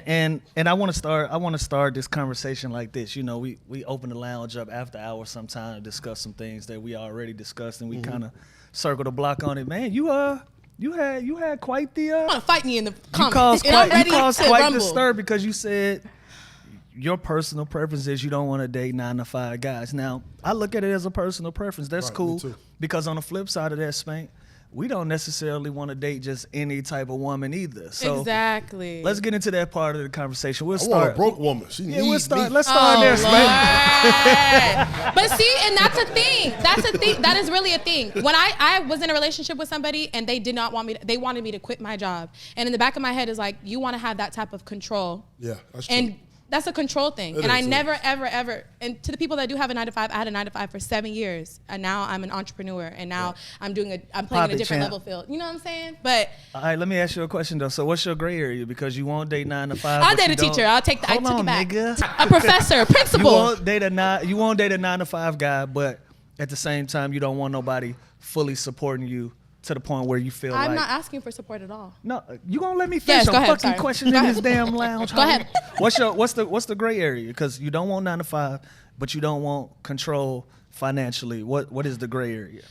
And I want to start this conversation like this. You know, we open the lounge up after hours sometime to discuss some things that we already discussed, and we kind of circle the block on it. Man, you had quite the. You want to fight me in the comments? You caused quite the stir because you said your personal preference is you don't want to date 9-to-5 guys. Now, I look at it as a personal preference. That's cool because on the flip side of that, Spank, we don't necessarily want to date just any type of woman either. So exactly. Let's get into that part of the conversation. We'll I start. want a broke woman. She needs me. Let's start there, Spank. But see, and that's a thing. That's a thing. That is really a thing. When I was in a relationship with somebody and they did not want me to, they wanted me to quit my job. And in the back of my head is like, you want to have that type of control. Yeah, that's true. And that's a control thing. And I never, ever, and to the people that do have a 9-to-5, I had a 9-to-5 for 7 years. And now I'm an entrepreneur. And now I'm playing in a different level field. You know what I'm saying? But all right, let me ask you a question though. So what's your gray area? Because you won't date 9-to-5. I'll date a teacher. I'll take the, I took it back. Nigga. A professor, a principal. You won't date a 9-to-5 guy, but at the same time, you don't want nobody fully supporting you to the point where you feel I'm not asking for support at all. No, you gonna let me finish? Yes, go ahead, fucking question in this damn lounge. Go ahead. What's the gray area? Because you don't want 9-to-5, but you don't want control financially. What is the gray area?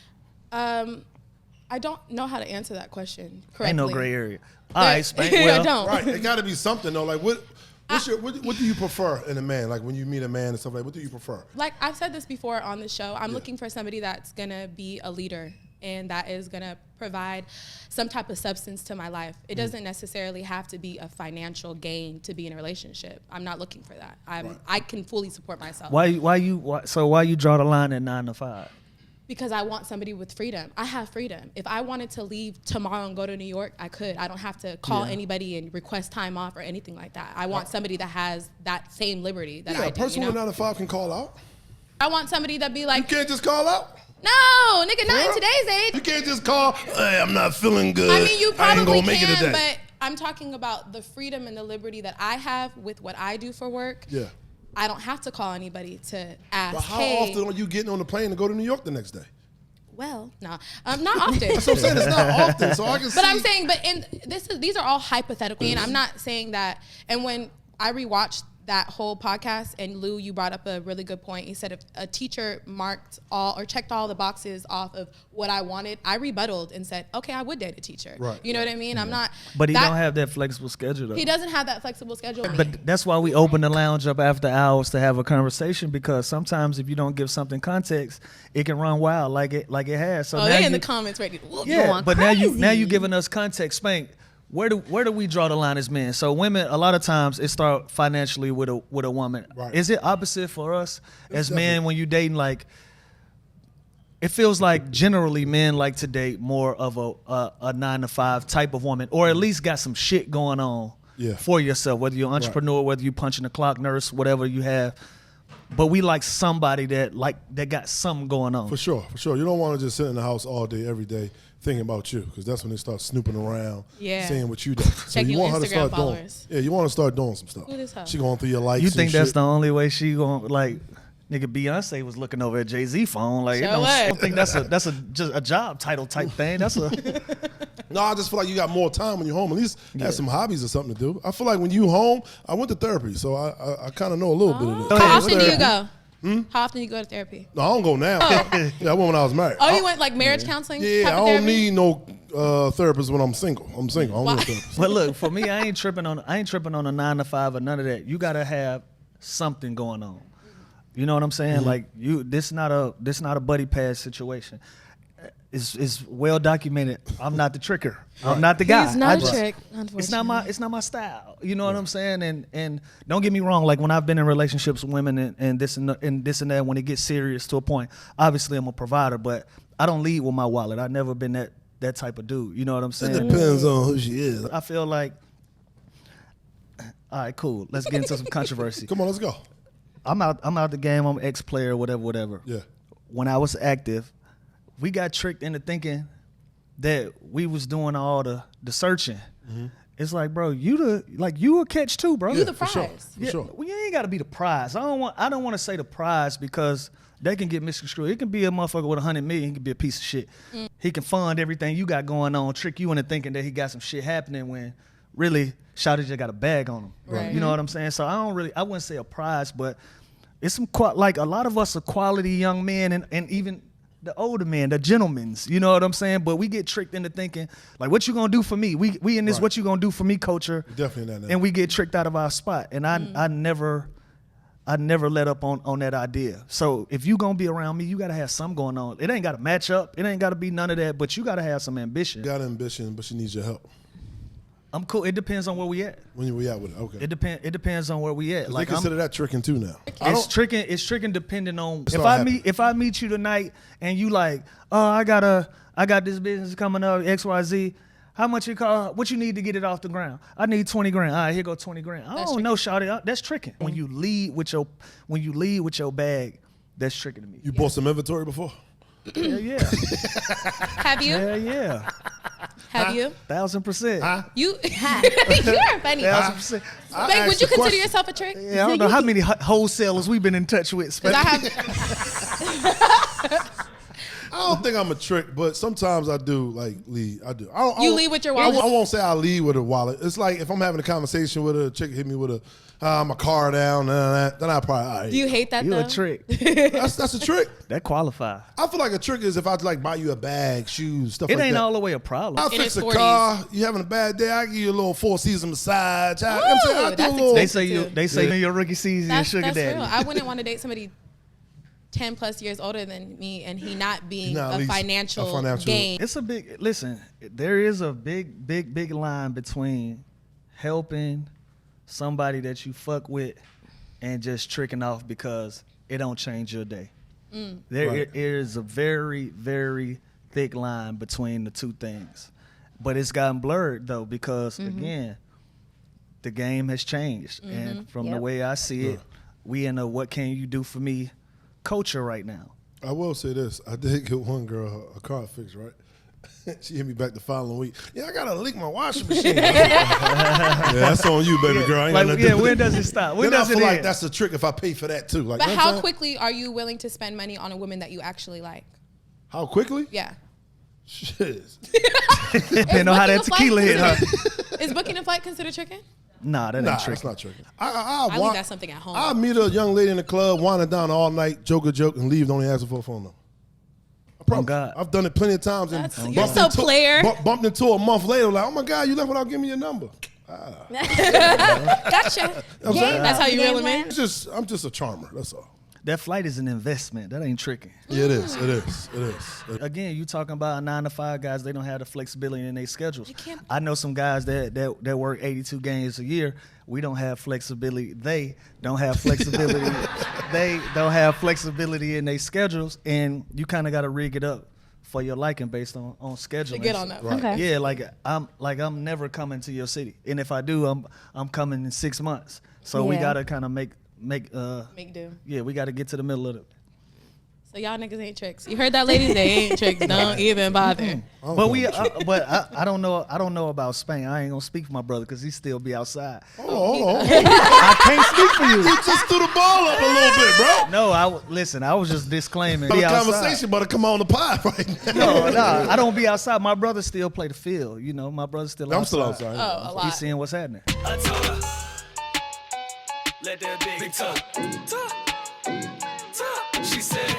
I don't know how to answer that question correctly. Ain't no gray area. All right, Spank. Well, I don't. Right, it got to be something though. Like what do you prefer in a man? Like when you meet a man and stuff like, what do you prefer? Like I've said this before on the show, I'm looking for somebody that's gonna be a leader and that is gonna provide some type of substance to my life. It doesn't necessarily have to be a financial gain to be in a relationship. I'm not looking for that. I can fully support myself. Why you draw the line at 9-to-5? Because I want somebody with freedom. I have freedom. If I wanted to leave tomorrow and go to New York, I could. I don't have to call anybody and request time off or anything like that. I want somebody that has that same liberty that I do. A person with 9-to-5 can call out. I want somebody that be like, you can't just call out. No, nigga, not in today's age. You can't just call, hey, I'm not feeling good. I mean, you probably make it can, today. but I'm talking about the freedom and the liberty that I have with what I do for work. Yeah. I don't have to call anybody to ask, But how often are you getting on the plane to go to New York the next day? Well, no, not often. That's what I'm saying. It's not often, so I can see. But I'm saying, these are all hypothetical, and I'm not saying that. And when I rewatched that whole podcast, and Lou, you brought up a really good point. You said if a teacher checked all the boxes off of what I wanted, I rebutted and said, okay, I would date a teacher. Right. You know what I mean? I'm not. But he don't have that flexible schedule though. He doesn't have that flexible schedule. But that's why we open the lounge up after hours to have a conversation, because sometimes if you don't give something context, it can run wild like it has. So they're in the comments ready to whoop yeah, but crazy. now you giving us context, Spank. Where do we draw the line as men? So women, a lot of times it start financially with a woman. Right. Is it opposite for us as men when you dating? Like, it feels like generally men like to date more of a 9-to-5 type of woman, or at least got some shit going on for yourself. Whether you're an entrepreneur, whether you're punching the clock, nurse, whatever you have. But we like somebody that got something going on. For sure. You don't want to just sit in the house all day, every day, thinking about you, because that's when they start snooping around, seeing what you do. So checking you want her to Instagram start followers. doing. Yeah, you want to start doing some stuff. Who this hoe? She going through your likes. You think and that's shit. the only way she going like? Nigga, Beyonce was looking over at Jay-Z phone. Like, I don't think that's just a job title type thing. That's a. No, I just feel like you got more time when you're home. At least have some hobbies or something to do. I feel like when you home, I went to therapy, so I kind of know a little bit of it. How often do you go? How often do you go to therapy? No, I don't go now. Yeah, I went when I was married. Oh, you went like marriage counseling? Yeah, I don't need no therapist when I'm single. I'm single. I don't need a therapist. But look, for me, I ain't tripping on a 9-to-5 or none of that. You gotta have something going on. You know what I'm saying? Like this not a buddy pass situation. It's well documented. I'm not the tricker. I'm not the guy. He's not a trick, unfortunately. It's not my style. You know what I'm saying? And don't get me wrong. Like when I've been in relationships with women and this and that, when it gets serious to a point, obviously I'm a provider, but I don't lead with my wallet. I've never been that type of dude. You know what I'm saying? It depends on who she is. I feel like, all right, cool. Let's get into some controversy. Come on, let's go. I'm out the game. I'm ex-player, whatever. Yeah. When I was active, we got tricked into thinking that we was doing all the searching. It's like, bro, you a catch too, bro. You the prize. For sure. Well, you ain't got to be the prize. I don't want to say the prize because they can get misconstrued. It can be a motherfucker with 100 million. He can be a piece of shit. He can fund everything you got going on, trick you into thinking that he got some shit happening when really, shawty just got a bag on them. Right. You know what I'm saying? So I wouldn't say a prize, but it's like a lot of us are quality young men and even the older men, the gentlemen's, you know what I'm saying? But we get tricked into thinking, like, what you gonna do for me? We in this what you gonna do for me culture. Definitely not. And we get tricked out of our spot. And I never let up on that idea. So if you gonna be around me, you gotta have something going on. It ain't gotta match up. It ain't gotta be none of that, but you gotta have some ambition. You got ambition, but she needs your help. I'm cool. It depends on where we at. When we at with it, okay. It depends on where we at. Like, consider that tricking too now. It's tricking depending on Start if I meet you tonight and you like, oh, I got this business coming up, XYZ. How much it cost? What you need to get it off the ground? I need 20 grand. All right, here go 20 grand. I don't know, shawty. That's tricking. When you lead with your bag, that's tricking to me. You bought some inventory before? Hell yeah. Have you? Hell yeah. Have you? 1000%. You are funny. 1000%. Spank, would you consider yourself a trick? Yeah, I don't know how many wholesalers we've been in touch with. Because I have. I don't think I'm a trick, but sometimes I do like lead. I do. You lead with your wallet? I won't say I lead with a wallet. It's like if I'm having a conversation with a chick, hit me with my car down, then I probably. All right. Do you hate that You though? a trick. That's a trick. That qualify. I feel like a trick is if I like buy you a bag, shoes, stuff like It that. ain't all the way a problem. I'll In fix his a 40s. car. You having a bad day? I give you a little 4-season massage. You know what I'm saying? I do that's a little. They say in your rookie season, you're sugar That's daddy. real. I wouldn't want to date somebody 10 plus years older than me and he not being Not at a least financial, a financial- gain. It's a big listen. There is a big line between helping somebody that you fuck with and just tricking off because it don't change your day. There is a very, very thick line between the two things, but it's gotten blurred though because again, the game has changed, and from the way I see it, we in a what can you do for me culture right now. I will say this. I did get one girl a car fixed, right? She hit me back the following week. Yeah, I got to leak my washing machine. Yeah, that's on you, baby girl. I ain't got nothing to do with when it. does it stop? When Then does I it feel end? like that's a trick if I pay for that too. Like, But you know what I'm how saying? quickly are you willing to spend money on a woman that you actually like? How quickly? Yeah. Shit. Depending on how that tequila hit her. Is booking a flight considered tricking? Nah, that ain't Nah, tricking. that's not tricking. I leave that something at home. I'll meet a young lady in the club, winding down all night, joke a joke, and leave, only asking for a phone number. I promise. God. I've done it plenty of times. And You're so player. Bumped into a month later, like, oh my God, you left without giving me your number. Gotcha. That's how you reel him in? I'm just a charmer, that's all. That flight is an investment. That ain't tricking. Yeah, it is. Again, you talking about 9-to-5 guys, they don't have the flexibility in their schedules. can't- I know some guys that work 82 games a year. We don't have flexibility. They don't have flexibility. They don't have flexibility in their schedules, and you kind of got to rig it up for your liking based on scheduling. To get on that. Right. Okay. Yeah, I'm never coming to your city, and if I do, I'm coming in 6 months. So we Yeah. gotta kind of make do. yeah, we got to get to the middle of it. So y'all niggas ain't tricks. You heard that, ladies? They ain't tricks. Don't even bother. I don't know about Spank. I ain't gonna speak for my brother because he still be outside. Hold on. I can't speak for you. You just threw the ball up a little bit, bro. No, listen. I was just disclaiming. The Be outside. conversation about to come on the pod right now. No, I don't be outside. My brother still play the field. You know, my brother still. I'm still outside. Oh, a lot. He's seeing what's happening. I told her, let that big talk. She said,